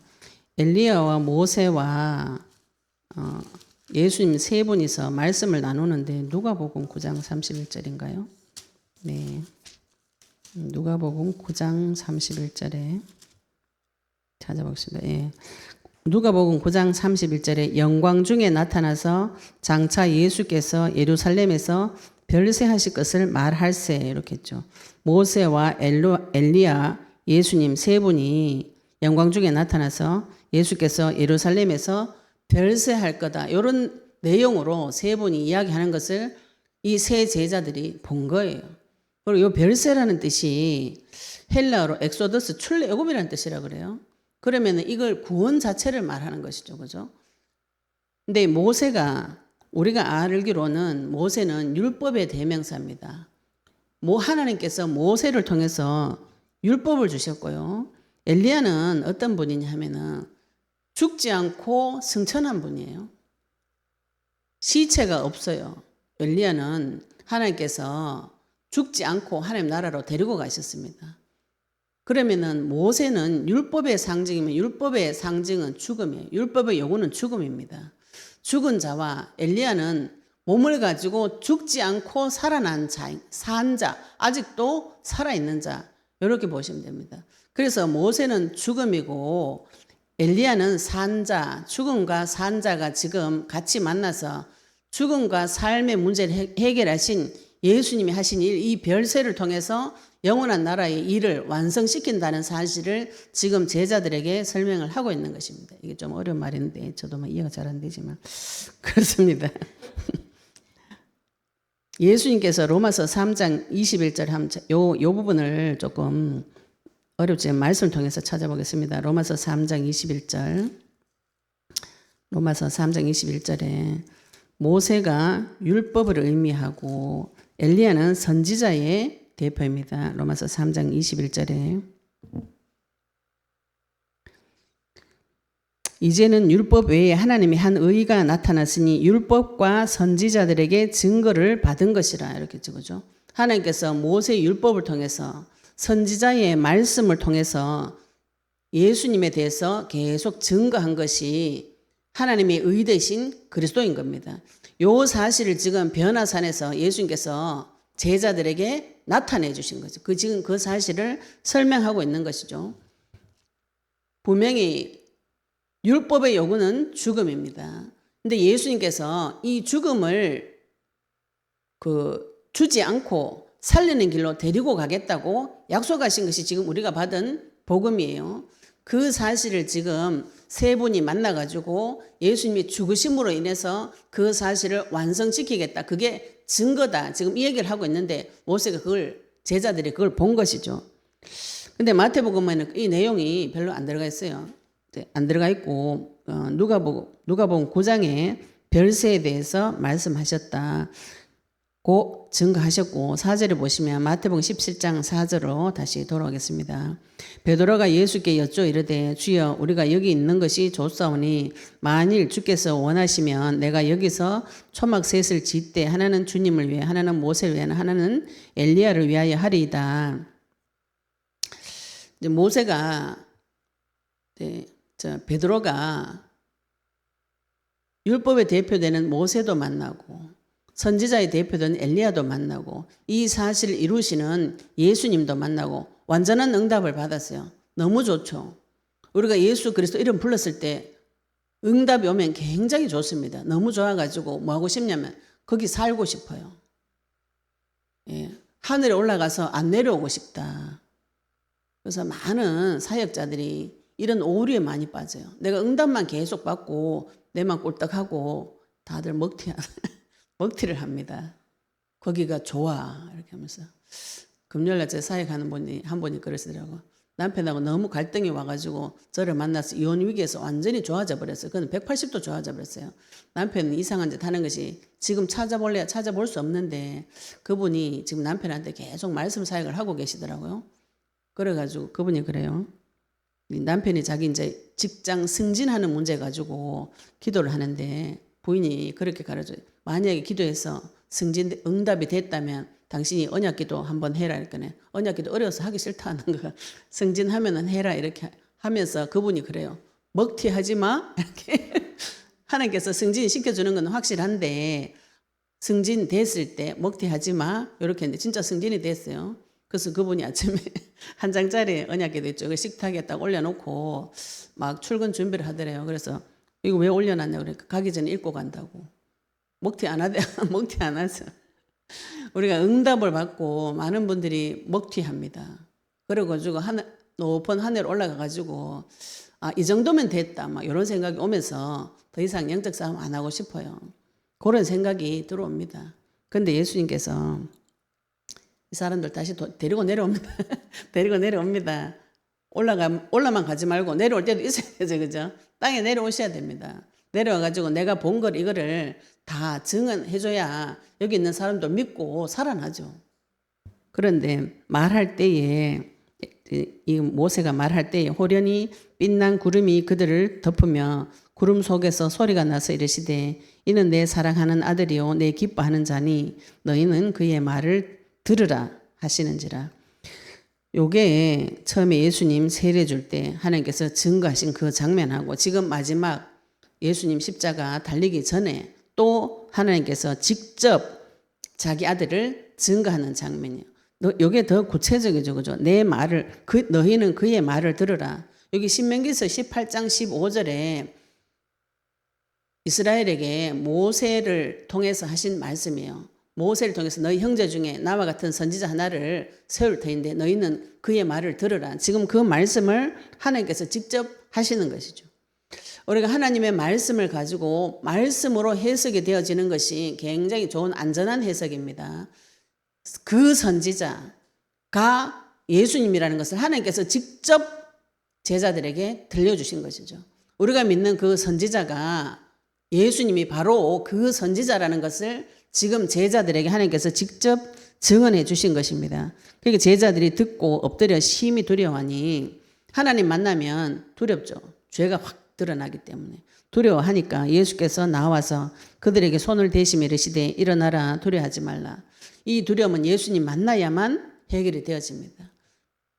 Speaker 1: 엘리야와 모세와 예수님 세 분이서 말씀을 나누는데 누가복음 9장 31절인가요? 네. 누가복음 9장 31절에 찾아보겠습니다. 누가복음 9장 31절에 영광 중에 나타나서 장차 예수께서 예루살렘에서 별세하실 것을 말할세 이렇게 했죠. 모세와 엘리야 예수님 세 분이 영광 중에 나타나서 예수께서 예루살렘에서 별세할 거다 이런 내용으로 세 분이 이야기하는 것을 이 세 제자들이 본 거예요. 그리고 이 별세라는 뜻이 헬라어로 엑소더스 출애굽이라는 뜻이라 그래요. 그러면 이걸 구원 자체를 말하는 것이죠. 그죠? 근데 모세가 우리가 알기로는 모세는 율법의 대명사입니다. 하나님께서 모세를 통해서 율법을 주셨고요. 엘리야는 어떤 분이냐 하면은 죽지 않고 승천한 분이에요. 시체가 없어요. 엘리야는 하나님께서 죽지 않고 하나님 나라로 데리고 가셨습니다. 그러면은 모세는 율법의 상징이면 율법의 상징은 죽음이에요. 율법의 요구는 죽음입니다. 죽은 자와 엘리야는 몸을 가지고 죽지 않고 살아난 자, 산 자, 아직도 살아있는 자 이렇게 보시면 됩니다. 그래서 모세는 죽음이고 엘리야는 산 자, 죽음과 산 자가 지금 같이 만나서 죽음과 삶의 문제를 해결하신 예수님이 하신 일, 이 별세를 통해서 영원한 나라의 일을 완성시킨다는 사실을 지금 제자들에게 설명을 하고 있는 것입니다. 이게 좀 어려운 말인데 저도 뭐 이해가 잘 안 되지만 그렇습니다. 예수님께서 로마서 3장 21절 요 부분을 조금 어렵지만 말씀을 통해서 찾아보겠습니다. 로마서 3장 21절. 로마서 3장 21절에 모세가 율법을 의미하고 엘리야는 선지자의 대표입니다. 로마서 3장 21절에 이제는 율법 외에 하나님이 한 의가 나타났으니 율법과 선지자들에게 증거를 받은 것이라 이렇게 적어죠. 하나님께서 모세 율법을 통해서 선지자의 말씀을 통해서 예수님에 대해서 계속 증거한 것이 하나님의 의 대신 그리스도인 겁니다. 요 사실을 지금 변화산에서 예수님께서 제자들에게 나타내 주신 거죠. 지금 그 사실을 설명하고 있는 것이죠. 분명히 율법의 요구는 죽음입니다. 근데 예수님께서 이 죽음을 주지 않고 살리는 길로 데리고 가겠다고 약속하신 것이 지금 우리가 받은 복음이에요. 그 사실을 지금 세 분이 만나가지고 예수님이 죽으심으로 인해서 그 사실을 완성시키겠다. 그게 증거다. 지금 이 얘기를 하고 있는데 모세가 제자들이 그걸 본 것이죠. 근데 마태복음에는 이 내용이 별로 안 들어가 있어요. 안 들어가 있고 누가복음 9장에 별세에 대해서 말씀하셨다. 고 증거하셨고 4절에 보시면 마태복음 17장 4절로 다시 돌아오겠습니다. 베드로가 예수께 여쭈어 이르되 주여 우리가 여기 있는 것이 좋사오니 만일 주께서 원하시면 내가 여기서 초막 셋을 짓되 하나는 주님을 위해 하나는 모세를 위해 하나는 엘리야를 위하여 하리이다. 이제 모세가 베드로가 율법의 대표되는 모세도 만나고 선지자의 대표된 엘리야도 만나고 이 사실을 이루시는 예수님도 만나고 완전한 응답을 받았어요. 너무 좋죠. 우리가 예수 그리스도 이름 불렀을 때 응답이 오면 굉장히 좋습니다. 너무 좋아가지고 뭐 하고 싶냐면 거기 살고 싶어요. 예, 하늘에 올라가서 안 내려오고 싶다. 그래서 많은 사역자들이 이런 오류에 많이 빠져요. 내가 응답만 계속 받고 내만 꼴딱하고 다들 먹튀를 합니다. 거기가 좋아 이렇게 하면서 금요일날 제 사역하는 한 분이 그러시더라고. 남편하고 너무 갈등이 와가지고 저를 만나서 이혼 위기에서 완전히 좋아져 버렸어요. 그는 180도 좋아져 버렸어요. 남편은 이상한 짓 하는 것이 지금 찾아볼 수 없는데 그분이 지금 남편한테 계속 말씀 사역을 하고 계시더라고요. 그래가지고 그분이 그래요. 남편이 자기 이제 직장 승진하는 문제 가지고 기도를 하는데 부인이 그렇게 가르쳐요. 만약에 기도해서 승진 응답이 됐다면 당신이 언약기도 한번 해라 이렇게. 언약기도 어려워서 하기 싫다는 거. 승진하면은 해라 이렇게 하면서 그분이 그래요. 먹튀하지 마 이렇게. 하나님께서 승진 시켜주는 건 확실한데 승진 됐을 때 먹튀하지 마 이렇게 했는데 진짜 승진이 됐어요. 그래서 그분이 아침에 한 장짜리 언약기도 있죠. 그 식탁에 딱 올려놓고 막 출근 준비를 하더래요. 그래서 이거 왜 올려놨냐 그러니까 가기 전에 읽고 간다고. 먹튀 안 하서. 우리가 응답을 받고 많은 분들이 먹튀합니다. 그래가지고 높은 하늘 올라가가지고 이 정도면 됐다 막 이런 생각이 오면서 더 이상 영적 싸움 안 하고 싶어요. 그런 생각이 들어옵니다. 근데 예수님께서 이 사람들 다시 데리고 내려옵니다. 데리고 내려옵니다. 올라만 가지 말고 내려올 때도 있어야 되죠. 그죠? 땅에 내려오셔야 됩니다. 내려와가지고 내가 본 걸 이거를 다 증언해줘야 여기 있는 사람도 믿고 살아나죠. 그런데 말할 때에 이 모세가 말할 때에 호련히 빛난 구름이 그들을 덮으며 구름 속에서 소리가 나서 이르시되 이는 내 사랑하는 아들이요 내 기뻐하는 자니 너희는 그의 말을 들으라 하시는지라. 요게 처음에 예수님 세례 줄 때 하나님께서 증거하신 그 장면하고 지금 마지막 예수님 십자가 달리기 전에 또 하나님께서 직접 자기 아들을 증거하는 장면이에요. 요게 더 구체적이죠. 그죠? 내 말을 너희는 그의 말을 들으라. 여기 신명기서 18장 15절에 이스라엘에게 모세를 통해서 하신 말씀이에요. 모세를 통해서 너희 형제 중에 나와 같은 선지자 하나를 세울 터인데 너희는 그의 말을 들으라. 지금 그 말씀을 하나님께서 직접 하시는 것이죠. 우리가 하나님의 말씀을 가지고 말씀으로 해석이 되어지는 것이 굉장히 좋은 안전한 해석입니다. 그 선지자가 예수님이라는 것을 하나님께서 직접 제자들에게 들려주신 것이죠. 우리가 믿는 그 선지자가 예수님이 바로 그 선지자라는 것을 지금 제자들에게 하나님께서 직접 증언해 주신 것입니다. 그러니까 제자들이 듣고 엎드려 심히 두려워하니 하나님 만나면 두렵죠. 죄가 확 드러나기 때문에 두려워하니까 예수께서 나와서 그들에게 손을 대시며 이르시되 일어나라 두려워하지 말라. 이 두려움은 예수님 만나야만 해결이 되어집니다.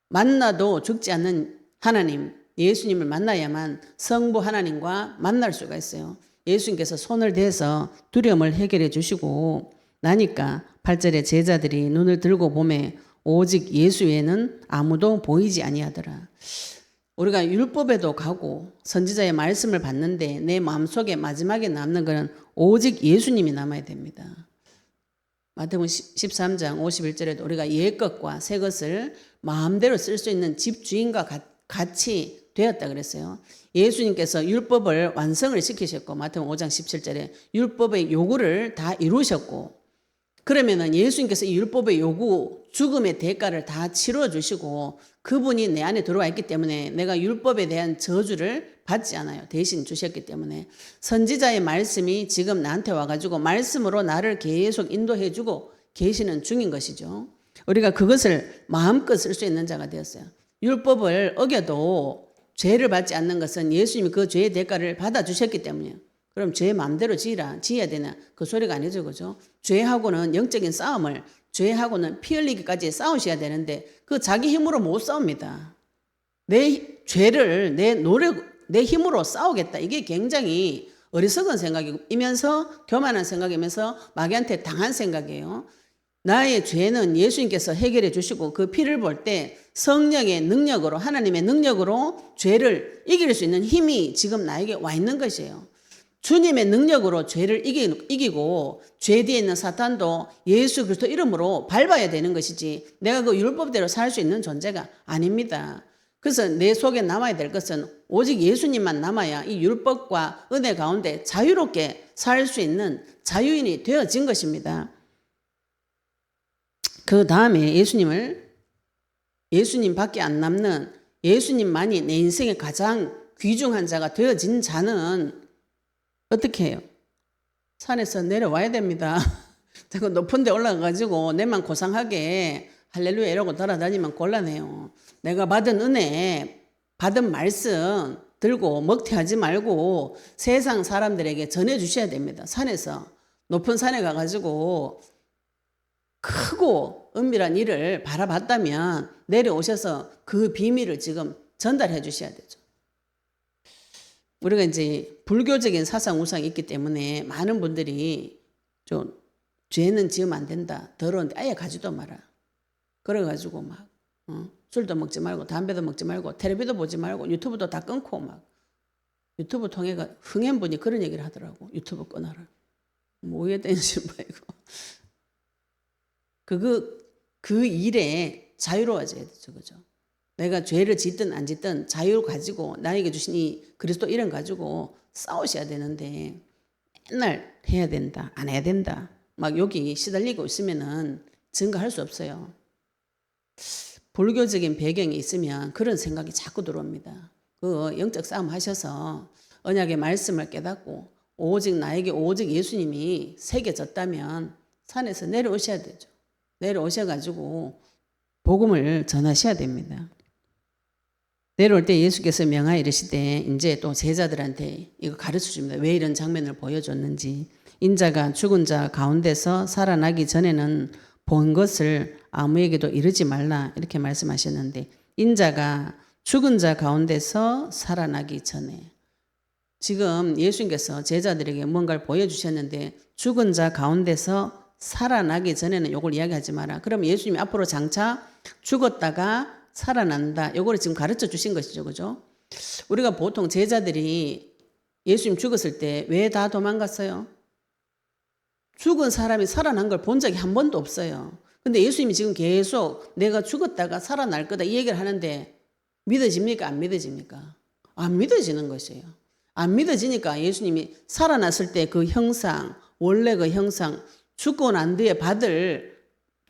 Speaker 1: 만나도 죽지 않는 하나님 예수님을 만나야만 성부 하나님과 만날 수가 있어요. 예수님께서 손을 대서 두려움을 해결해 주시고 나니까 8절에 제자들이 눈을 들고 보매 오직 예수 외에는 아무도 보이지 아니하더라. 우리가 율법에도 가고 선지자의 말씀을 받는데 내 마음속에 마지막에 남는 것은 오직 예수님이 남아야 됩니다. 마태복음 13장 51절에도 우리가 옛 것과 새 것을 마음대로 쓸 수 있는 집주인과 같이 되었다 그랬어요. 예수님께서 율법을 완성을 시키셨고 마태복음 5장 17절에 율법의 요구를 다 이루셨고 그러면은 예수님께서 이 율법의 요구 죽음의 대가를 다 치러 주시고 그분이 내 안에 들어와 있기 때문에 내가 율법에 대한 저주를 받지 않아요. 대신 주셨기 때문에 선지자의 말씀이 지금 나한테 와가지고 말씀으로 나를 계속 인도해 주고 계시는 중인 것이죠. 우리가 그것을 마음껏 쓸 수 있는 자가 되었어요. 율법을 어겨도 죄를 받지 않는 것은 예수님이 그 죄의 대가를 받아주셨기 때문이에요. 그럼 죄 마음대로 지어야 되나? 그 소리가 아니죠. 그죠? 죄하고는 영적인 싸움을, 죄하고는 피 흘리기까지 싸우셔야 되는데 그 자기 힘으로 못 싸웁니다. 내 죄를 내 힘으로 싸우겠다. 이게 굉장히 어리석은 생각이면서 교만한 생각이면서 마귀한테 당한 생각이에요. 나의 죄는 예수님께서 해결해 주시고 그 피를 볼 때 성령의 능력으로 하나님의 능력으로 죄를 이길 수 있는 힘이 지금 나에게 와 있는 것이에요. 주님의 능력으로 죄를 이기고 죄 뒤에 있는 사탄도 예수 그리스도 이름으로 밟아야 되는 것이지 내가 그 율법대로 살 수 있는 존재가 아닙니다. 그래서 내 속에 남아야 될 것은 오직 예수님만 남아야 이 율법과 은혜 가운데 자유롭게 살 수 있는 자유인이 되어진 것입니다. 그 다음에 예수님밖에 안 남는 예수님만이 내 인생의 가장 귀중한 자가 되어진 자는 어떻게 해요? 산에서 내려와야 됩니다. 자꾸 높은 데 올라가가지고 내만 고상하게 할렐루야 이러고 돌아다니면 곤란해요. 내가 받은 은혜, 받은 말씀 들고 먹튀하지 말고 세상 사람들에게 전해주셔야 됩니다. 산에서 높은 산에 가가지고 크고 은밀한 일을 바라봤다면 내려오셔서 그 비밀을 지금 전달해 주셔야 되죠. 우리가 이제 불교적인 사상 우상이 있기 때문에 많은 분들이 좀 죄는 지으면 안 된다. 더러운데 아예 가지도 마라. 그래가지고 막 술도 먹지 말고 담배도 먹지 말고 텔레비도 보지 말고 유튜브도 다 끊고 막 유튜브 통해가 흥행분이 그런 얘기를 하더라고. 유튜브 끊어라. 뭐 오해되는 줄 말고. 그 일에 자유로워져야 되죠. 그죠? 내가 죄를 짓든 안 짓든 자유를 가지고 나에게 주신 이 그리스도 이름 가지고 싸우셔야 되는데 맨날 해야 된다, 안 해야 된다. 막 여기 시달리고 있으면은 증거할 수 없어요. 불교적인 배경이 있으면 그런 생각이 자꾸 들어옵니다. 그 영적 싸움 하셔서 언약의 말씀을 깨닫고 오직 나에게 오직 예수님이 새겨졌다면 산에서 내려오셔야 되죠. 내려오셔가지고 복음을 전하셔야 됩니다. 내려올 때 예수께서 명하여 이르시되 이제 또 제자들한테 이거 가르쳐 줍니다. 왜 이런 장면을 보여줬는지. 인자가 죽은 자 가운데서 살아나기 전에는 본 것을 아무에게도 이르지 말라 이렇게 말씀하셨는데 인자가 죽은 자 가운데서 살아나기 전에 지금 예수님께서 제자들에게 뭔가를 보여주셨는데 죽은 자 가운데서 살아나기 전에는 이걸 이야기하지 마라. 그럼 예수님이 앞으로 장차 죽었다가 살아난다. 이걸 지금 가르쳐 주신 것이죠. 그죠? 우리가 보통 제자들이 예수님 죽었을 때 왜 다 도망갔어요? 죽은 사람이 살아난 걸 본 적이 한 번도 없어요. 근데 예수님이 지금 계속 내가 죽었다가 살아날 거다 이 얘기를 하는데 믿어집니까? 안 믿어집니까? 안 믿어지는 것이에요. 안 믿어지니까 예수님이 살아났을 때 그 형상, 원래 그 형상, 죽고 난 뒤에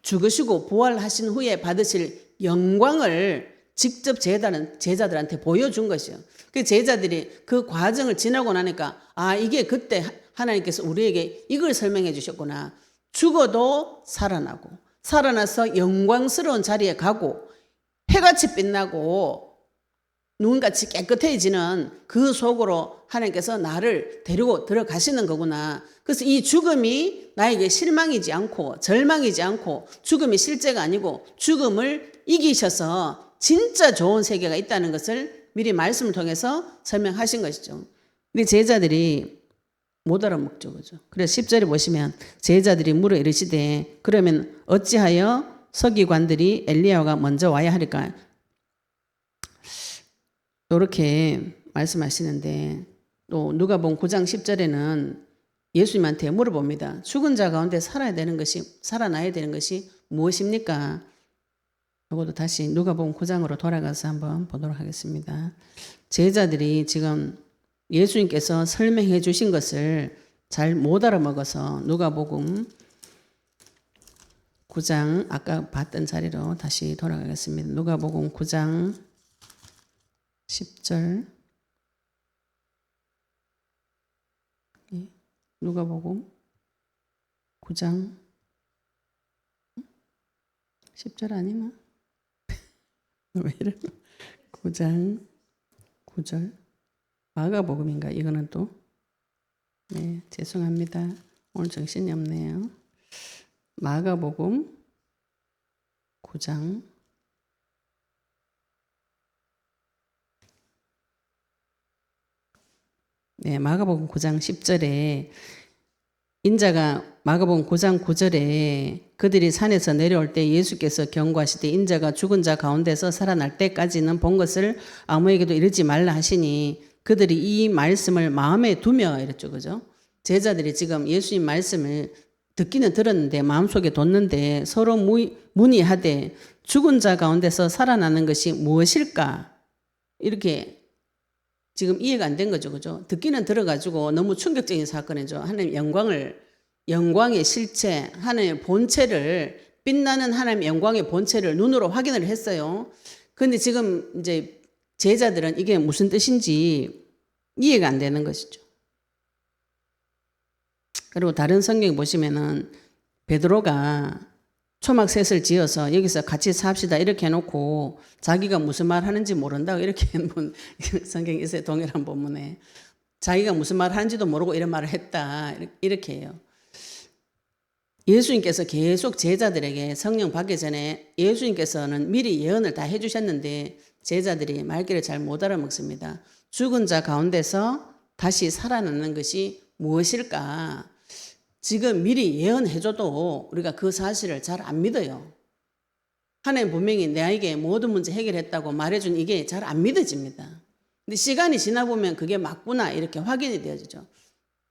Speaker 1: 죽으시고 부활하신 후에 받으실 영광을 직접 제자들한테 보여준 것이요. 그 제자들이 그 과정을 지나고 나니까 이게 그때 하나님께서 우리에게 이걸 설명해 주셨구나. 죽어도 살아나고 살아나서 영광스러운 자리에 가고 해같이 빛나고 눈같이 깨끗해지는 그 속으로 하나님께서 나를 데리고 들어가시는 거구나. 그래서 이 죽음이 나에게 실망이지 않고 절망이지 않고 죽음이 실제가 아니고 죽음을 이기셔서 진짜 좋은 세계가 있다는 것을 미리 말씀을 통해서 설명하신 것이죠. 근데 제자들이 못 알아먹죠. 그죠? 그래서 10절에 보시면 제자들이 물어 이르시되 그러면 어찌하여 서기관들이 엘리야가 먼저 와야 하리까? 이렇게 말씀하시는데 또 누가복음 9장 10절에는 예수님한테 물어봅니다. 죽은 자 가운데 살아나야 되는 것이 무엇입니까? 이것도 다시 누가복음 9장으로 돌아가서 한번 보도록 하겠습니다. 제자들이 지금 예수님께서 설명해 주신 것을 잘 못 알아먹어서 누가복음 9장 아까 봤던 자리로 다시 돌아가겠습니다. 누가복음 9장 10절 누가복음 9장 10절 아니나? 왜 이래? 9장 9절 마가복음인가? 이거는 또 네, 죄송합니다. 오늘 정신이 없네요. 마가복음 9장 네, 마가복음 9장 10절에 인자가 마가복음 9장 9절에 그들이 산에서 내려올 때 예수께서 경고하시되 인자가 죽은 자 가운데서 살아날 때까지는 본 것을 아무에게도 이르지 말라 하시니 그들이 이 말씀을 마음에 두며 이랬죠. 그죠? 제자들이 지금 예수님 말씀을 듣기는 들었는데 마음속에 뒀는데 서로 문의하되 죽은 자 가운데서 살아나는 것이 무엇일까? 이렇게 지금 이해가 안 된 거죠. 그죠? 듣기는 들어가지고 너무 충격적인 사건이죠. 하나님 영광의 실체, 하나님의 본체를, 빛나는 하나님의 영광의 본체를 눈으로 확인을 했어요. 그런데 지금 이제 제자들은 이게 무슨 뜻인지 이해가 안 되는 것이죠. 그리고 다른 성경 보시면은 베드로가 초막셋을 지어서 여기서 같이 삽시다 이렇게 해놓고 자기가 무슨 말 하는지 모른다고 이렇게 한 성경이 있어요. 동일한 본문에 자기가 무슨 말 하는지도 모르고 이런 말을 했다 이렇게 해요. 예수님께서 계속 제자들에게 성령 받기 전에 예수님께서는 미리 예언을 다 해주셨는데 제자들이 말귀를 잘 못 알아먹습니다. 죽은 자 가운데서 다시 살아나는 것이 무엇일까? 지금 미리 예언해줘도 우리가 그 사실을 잘 안 믿어요. 하나님 분명히 내에게 모든 문제 해결했다고 말해준 이게 잘 안 믿어집니다. 근데 시간이 지나보면 그게 맞구나 이렇게 확인이 되어지죠.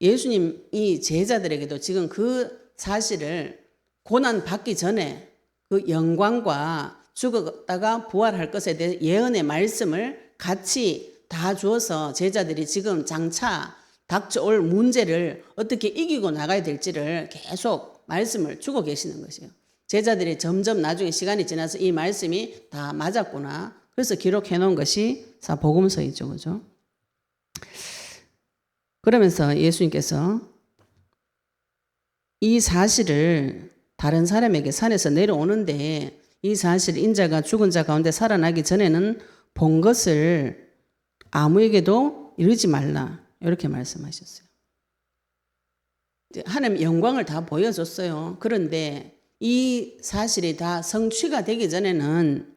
Speaker 1: 예수님이 제자들에게도 지금 그 사실을 고난 받기 전에 그 영광과 죽었다가 부활할 것에 대해 예언의 말씀을 같이 다 주어서 제자들이 지금 장차 닥쳐올 문제를 어떻게 이기고 나가야 될지를 계속 말씀을 주고 계시는 것이에요. 제자들이 점점 나중에 시간이 지나서 이 말씀이 다 맞았구나. 그래서 기록해 놓은 것이 복음서이죠. 그죠? 그러면서 예수님께서 이 사실을 다른 사람에게 산에서 내려오는데 이 사실 인자가 죽은 자 가운데 살아나기 전에는 본 것을 아무에게도 이르지 말라. 이렇게 말씀하셨어요. 하나님 영광을 다 보여줬어요. 그런데 이 사실이 다 성취가 되기 전에는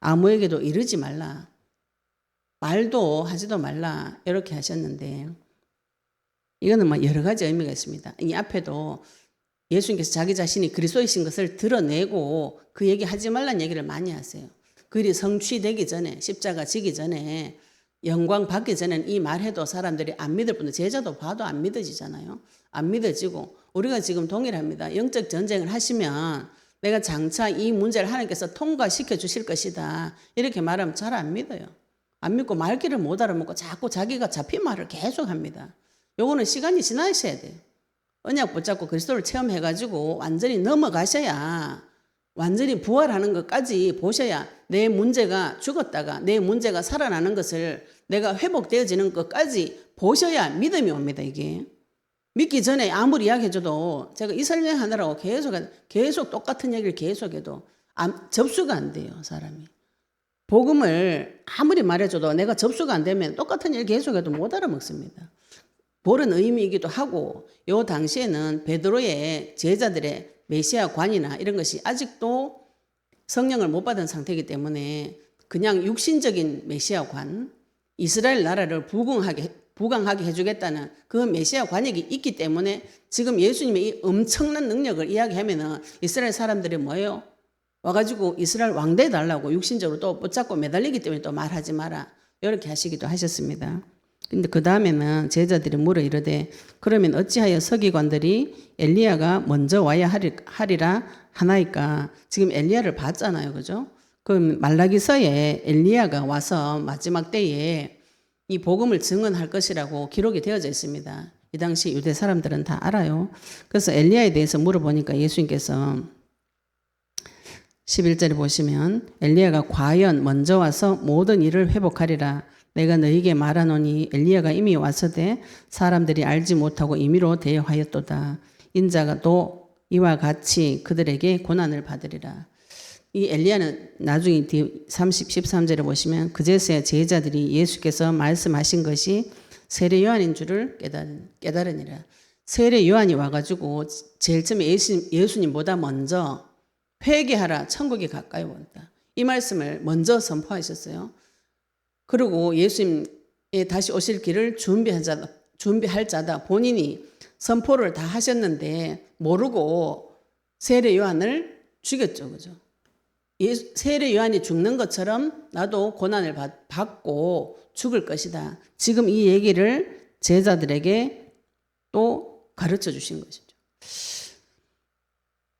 Speaker 1: 아무에게도 이르지 말라. 말도 하지도 말라. 이렇게 하셨는데 이거는 여러 가지 의미가 있습니다. 이 앞에도 예수님께서 자기 자신이 그리스도이신 것을 드러내고 그 얘기 하지 말라는 얘기를 많이 하세요. 그 일이 성취되기 전에, 십자가 지기 전에, 영광 받기 전에는 이 말해도 사람들이 안 믿을 뿐더러 제자도 봐도 안 믿어지잖아요. 안 믿어지고 우리가 지금 동일합니다. 영적 전쟁을 하시면 내가 장차 이 문제를 하나님께서 통과시켜 주실 것이다. 이렇게 말하면 잘 안 믿어요. 안 믿고 말귀를 못 알아먹고 자꾸 자기가 잡힌 말을 계속 합니다. 요거는 시간이 지나셔야 돼요. 언약 붙잡고 그리스도를 체험해가지고 완전히 넘어가셔야 완전히 부활하는 것까지 보셔야 내 문제가 죽었다가 내 문제가 살아나는 것을 내가 회복되어지는 것까지 보셔야 믿음이 옵니다. 이게 믿기 전에 아무리 이야기해줘도 제가 이 설명하느라고 계속 똑같은 얘기를 계속해도 접수가 안 돼요. 사람이 복음을 아무리 말해줘도 내가 접수가 안 되면 똑같은 얘기 계속해도 못 알아먹습니다. 그런 의미이기도 하고 요 당시에는 베드로의 제자들의 메시아 관이나 이런 것이 아직도 성령을 못 받은 상태이기 때문에 그냥 육신적인 메시아 관, 이스라엘 나라를 부강하게 해주겠다는 그 메시아 관역이 있기 때문에 지금 예수님의 이 엄청난 능력을 이야기하면은 이스라엘 사람들이 뭐예요? 와가지고 이스라엘 왕대 달라고 육신적으로 또 붙잡고 매달리기 때문에 또 말하지 마라. 이렇게 하시기도 하셨습니다. 근데 그 다음에는 제자들이 물어 이르되 그러면 어찌하여 서기관들이 엘리야가 먼저 와야 하리라 하나이까. 지금 엘리야를 봤잖아요. 그죠? 그럼 말라기서에 엘리야가 와서 마지막 때에 이 복음을 증언할 것이라고 기록이 되어져 있습니다. 이 당시 유대 사람들은 다 알아요. 그래서 엘리야에 대해서 물어보니까 예수님께서 11절에 보시면 엘리야가 과연 먼저 와서 모든 일을 회복하리라. 내가 너희에게 말하노니 엘리야가 이미 왔으되 사람들이 알지 못하고 임의로 대여하였도다. 인자가 또 이와 같이 그들에게 고난을 받으리라. 이 엘리야는 나중에 13절에 보시면 그제서야 제자들이 예수께서 말씀하신 것이 세례 요한인 줄을 깨달으니라. 세례 요한이 와가지고 제일 처음에 예수님보다 먼저 회개하라, 천국이 가까이 온다. 이 말씀을 먼저 선포하셨어요. 그리고 예수님의 다시 오실 길을 준비할 자다. 본인이 선포를 다 하셨는데 모르고 세례 요한을 죽였죠. 그죠? 세례 요한이 죽는 것처럼 나도 고난을 받고 죽을 것이다. 지금 이 얘기를 제자들에게 또 가르쳐 주신 것이죠.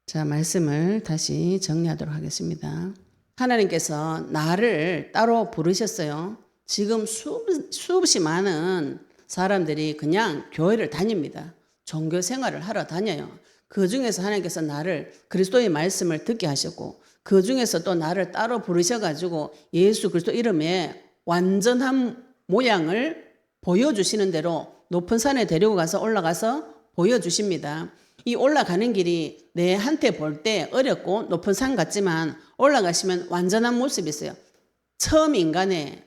Speaker 1: 자, 말씀을 다시 정리하도록 하겠습니다. 하나님께서 나를 따로 부르셨어요. 지금 수없이 많은 사람들이 그냥 교회를 다닙니다. 종교 생활을 하러 다녀요. 그 중에서 하나님께서 나를 그리스도의 말씀을 듣게 하셨고 그 중에서 또 나를 따로 부르셔가지고 예수 그리스도 이름에 완전한 모양을 보여주시는 대로 높은 산에 데리고 가서 올라가서 보여주십니다. 이 올라가는 길이 내한테 볼 때 어렵고 높은 산 같지만 올라가시면 완전한 모습이 있어요. 처음 인간의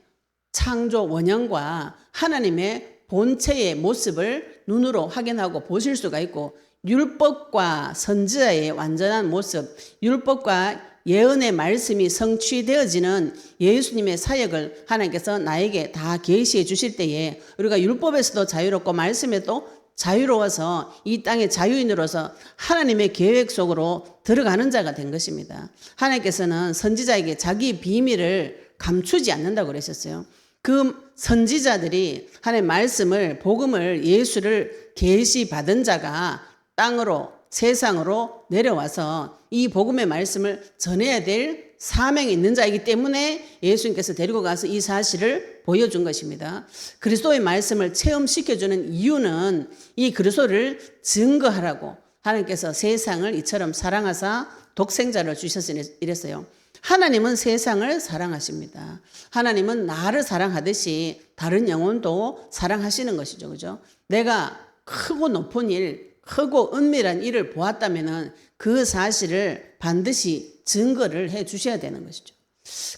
Speaker 1: 창조 원형과 하나님의 본체의 모습을 눈으로 확인하고 보실 수가 있고 율법과 선지자의 완전한 모습, 율법과 예언의 말씀이 성취되어지는 예수님의 사역을 하나님께서 나에게 다 계시해 주실 때에 우리가 율법에서도 자유롭고 말씀에도 자유로워서 이 땅의 자유인으로서 하나님의 계획 속으로 들어가는 자가 된 것입니다. 하나님께서는 선지자에게 자기 비밀을 감추지 않는다고 그러셨어요. 그 선지자들이 하나님의 말씀을 복음을 예수를 계시받은 자가 땅으로 세상으로 내려와서 이 복음의 말씀을 전해야 될 사명이 있는 자이기 때문에 예수님께서 데리고 가서 이 사실을 보여준 것입니다. 그리스도의 말씀을 체험시켜주는 이유는 이 그리스도를 증거하라고 하나님께서 세상을 이처럼 사랑하사 독생자를 주셨으니 이랬어요. 하나님은 세상을 사랑하십니다. 하나님은 나를 사랑하듯이 다른 영혼도 사랑하시는 것이죠. 그죠? 내가 크고 높은 일, 크고 은밀한 일을 보았다면 그 사실을 반드시 증거를 해 주셔야 되는 것이죠.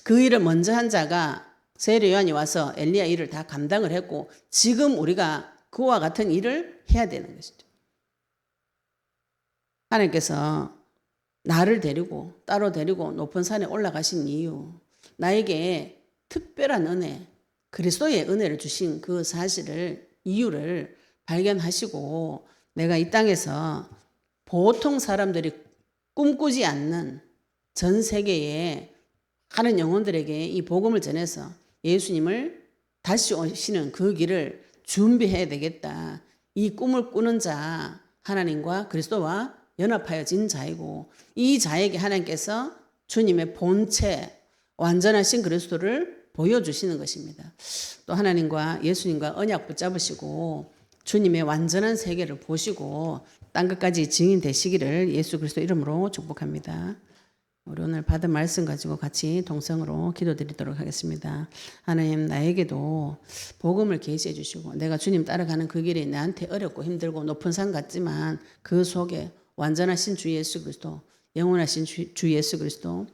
Speaker 1: 그 일을 먼저 한 자가 세례 요한이 와서 엘리야 일을 다 감당을 했고 지금 우리가 그와 같은 일을 해야 되는 것이죠. 하나님께서 나를 데리고 따로 데리고 높은 산에 올라가신 이유, 나에게 특별한 은혜, 그리스도의 은혜를 주신 그 사실을, 이유를 발견하시고 내가 이 땅에서 보통 사람들이 꿈꾸지 않는 전 세계의 많은 영혼들에게 이 복음을 전해서 예수님을 다시 오시는 그 길을 준비해야 되겠다. 이 꿈을 꾸는 자, 하나님과 그리스도와 연합하여진 자이고 이 자에게 하나님께서 주님의 본체, 완전하신 그리스도를 보여주시는 것입니다. 또 하나님과 예수님과 언약 붙잡으시고 주님의 완전한 세계를 보시고 땅 끝까지 증인 되시기를 예수 그리스도 이름으로 축복합니다. 우리 오늘 받은 말씀 가지고 같이 동성으로 기도드리도록 하겠습니다. 하나님, 나에게도 복음을 계시해 주시고 내가 주님 따라가는 그 길이 나한테 어렵고 힘들고 높은 산 같지만 그 속에 완전하신 주 예수 그리스도, 영원하신 주 예수 그리스도,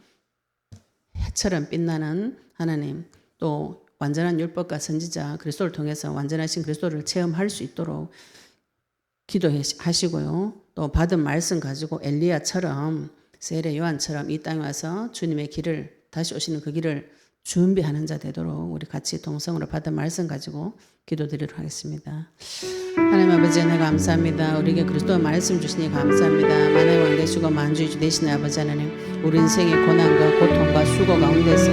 Speaker 1: 해처럼 빛나는 하나님, 또 완전한 율법과 선지자 그리스도를 통해서 완전하신 그리스도를 체험할 수 있도록 기도하시고요. 또 받은 말씀 가지고 엘리야처럼 세례 요한처럼 이 땅에 와서 주님의 길을 다시 오시는 그 길을 준비하는 자 되도록 우리 같이 동성으로 받은 말씀 가지고 기도드리도록 하겠습니다. 하나님 아버지 은혜 감사합니다. 우리에게 그리스도의 말씀 주시니 감사합니다. 만왕의 왕 되시고 만주의 주 되시는 아버지 하나님, 우리 인생의 고난과 고통과 수고 가운데서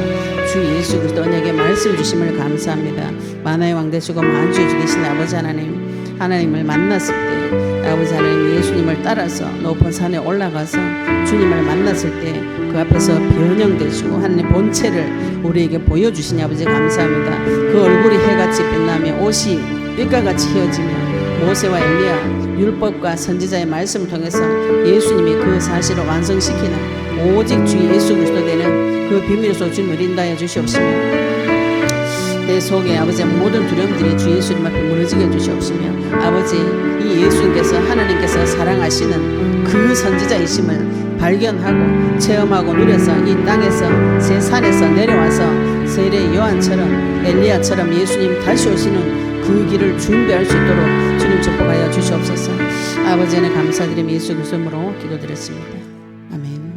Speaker 1: 주 예수 그리스도 언약의 말씀 주심을 감사합니다. 만왕의 왕 되시고 만주의 주 되시는 아버지 하나님, 하나님을 만났을 때 아버지 하나님 예수님을 따라서 높은 산에 올라가서 주님을 만났을 때 그 앞에서 변형되시고 하나님 본체를 우리에게 보여주시니 아버지 감사합니다. 그 얼굴이 해같이 빛나며 옷이 빛과같이 휘어지며 모세와 엘리야 율법과 선지자의 말씀을 통해서 예수님이 그 사실을 완성시키는 오직 주 예수 그리스도 되는 그 비밀에서 주님을 인도하여 주시옵시며 내 속에 아버지 모든 두려움들이 주 예수님 앞에 무너지게 해주시옵시며 아버지 이 예수님께서 하나님께서 사랑하시는 그 선지자이심을 발견하고 체험하고 누려서 이 땅에서 새 산에서 내려와서 세례 요한처럼 엘리야처럼 예수님 다시 오시는 그 길을 준비할 수 있도록 주님 축복하여 주시옵소서. 아버지는 감사드리며 예수 그리스도 이름으로 기도드렸습니다. 아멘.